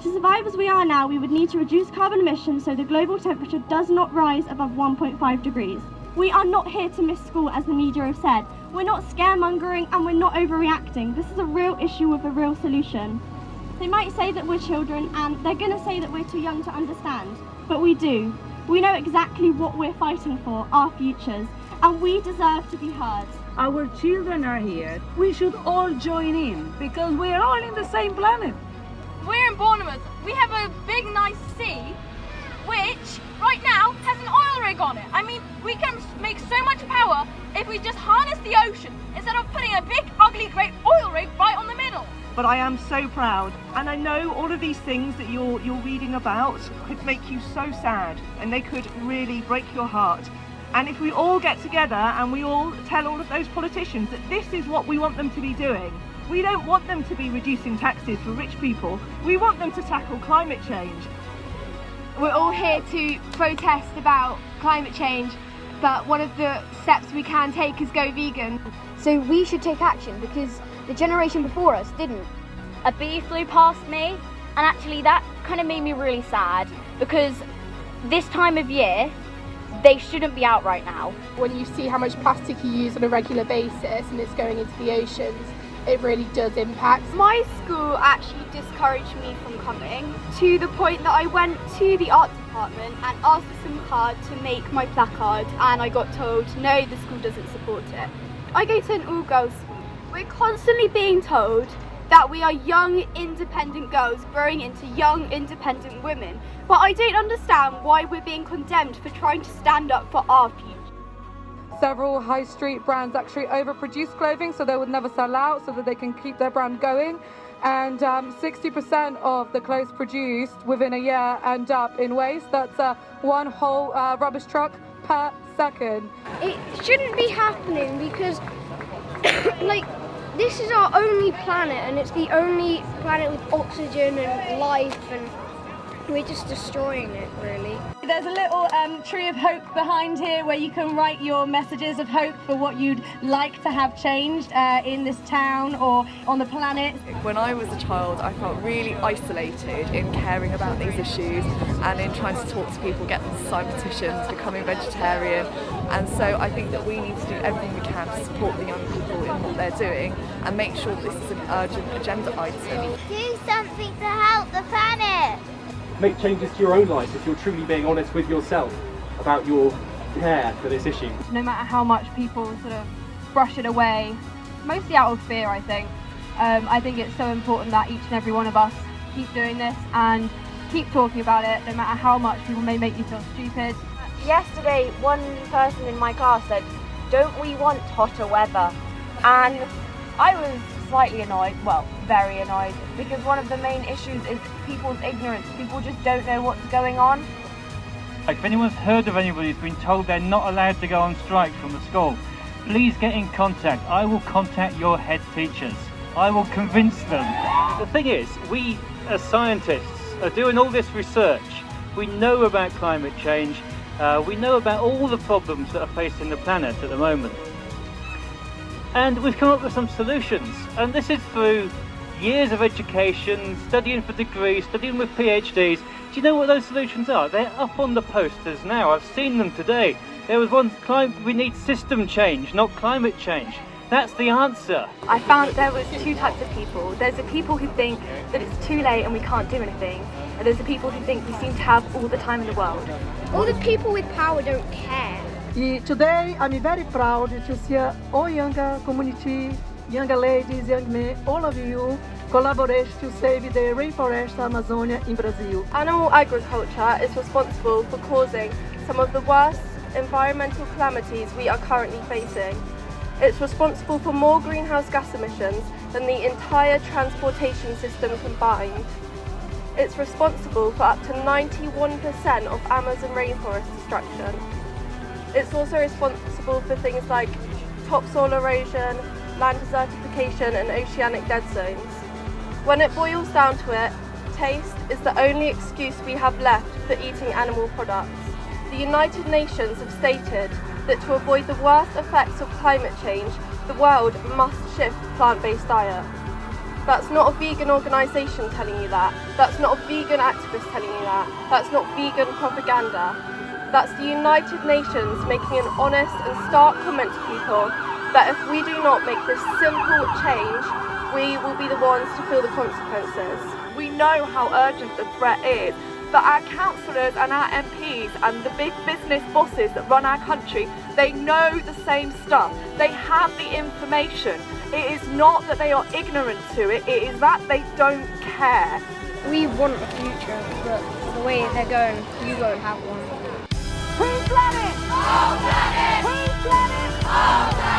To survive as we are now, we would need to reduce carbon emissions so the global temperature does not rise above 1.5 degrees. We are not here to miss school, as the media have said. We're not scaremongering and we're not overreacting. This is a real issue with a real solution. They might say that we're children and they're going to say that we're too young to understand, but we do. We know exactly what we're fighting for, our futures, and we deserve to be heard. Our children are here. We should all join in because we're all in the same planet. We're in Bournemouth. We have a big nice sea, which right now has an oil rig on it. I mean, we can make so much power if we just harness the ocean instead of putting a big, ugly, great oil rig right on the middle. But I am so proud, and I know all of these things that you're reading about could make you so sad, and they could really break your heart. And if we all get together and we all tell all of those politicians that this is what we want them to be doing, we don't want them to be reducing taxes for rich people, we want them to tackle climate change. We're all here to protest about climate change, but one of the steps we can take is go vegan. So we should take action because the generation before us didn't. A bee flew past me, and actually that kind of made me really sad because this time of year they shouldn't be out right now. When you see how much plastic you use on a regular basis and it's going into the oceans, it really does impact. My school actually discouraged me from coming to the point that I went to the art department and asked for some card to make my placard, and I got told no, the school doesn't support it. I go to an all-girls school. We're constantly being told that we are young, independent girls growing into young, independent women, but I don't understand why we're being condemned for trying to stand up for our future. Several high street brands actually overproduce clothing so they would never sell out so that they can keep their brand going, and 60% of the clothes produced within a year end up in waste. That's one whole rubbish truck per second. It shouldn't be happening because this is our only planet and it's the only planet with oxygen and life, and we're just destroying it, really. There's a little tree of hope behind here where you can write your messages of hope for what you'd like to have changed in this town or on the planet. When I was a child, I felt really isolated in caring about these issues and in trying to talk to people, get them to sign petitions, becoming vegetarian. And so I think that we need to do everything we can to support the young people in what they're doing and make sure this is an urgent agenda item. Do something to help the planet! Make changes to your own life if you're truly being honest with yourself about your care for this issue. No matter how much people sort of brush it away, mostly out of fear, I think it's so important that each and every one of us keep doing this and keep talking about it, no matter how much people may make you feel stupid. Yesterday, one person in my class said, "Don't we want hotter weather?" And I was slightly annoyed, well, very annoyed, because one of the main issues is people's ignorance. People just don't know what's going on. Like, if anyone's heard of anybody who's been told they're not allowed to go on strike from the school, please get in contact. I will contact your head teachers. I will convince them. The thing is, we as scientists are doing all this research. We know about climate change. We know about all the problems that are facing the planet at the moment. And we've come up with some solutions. And this is through years of education, studying for degrees, studying with PhDs. Do you know what those solutions are? They're up on the posters now. I've seen them today. There was one, we need system change, not climate change. That's the answer. I found there was two types of people. There's the people who think that it's too late and we can't do anything. And there's the people who think we seem to have all the time in the world. All the people with power don't care. Today I'm very proud to see all young community, young ladies, young men, all of you collaborate to save the rainforest Amazonia in Brazil. Animal agriculture is responsible for causing some of the worst environmental calamities we are currently facing. It's responsible for more greenhouse gas emissions than the entire transportation system combined. It's responsible for up to 91% of Amazon rainforest destruction. It's also responsible for things like topsoil erosion, land desertification and oceanic dead zones. When it boils down to it, taste is the only excuse we have left for eating animal products. The United Nations have stated that to avoid the worst effects of climate change, the world must shift to plant-based diet. That's not a vegan organisation telling you that. That's not a vegan activist telling you that. That's not vegan propaganda. That's the United Nations making an honest and stark comment to people that if we do not make this simple change, we will be the ones to feel the consequences. We know how urgent the threat is, but our councillors and our MPs and the big business bosses that run our country, they know the same stuff. They have the information. It is not that they are ignorant to it, it is that they don't care. We want a future, but the way they're going, you won't have one. Whose planet? Our planet! Whose planet? Our planet!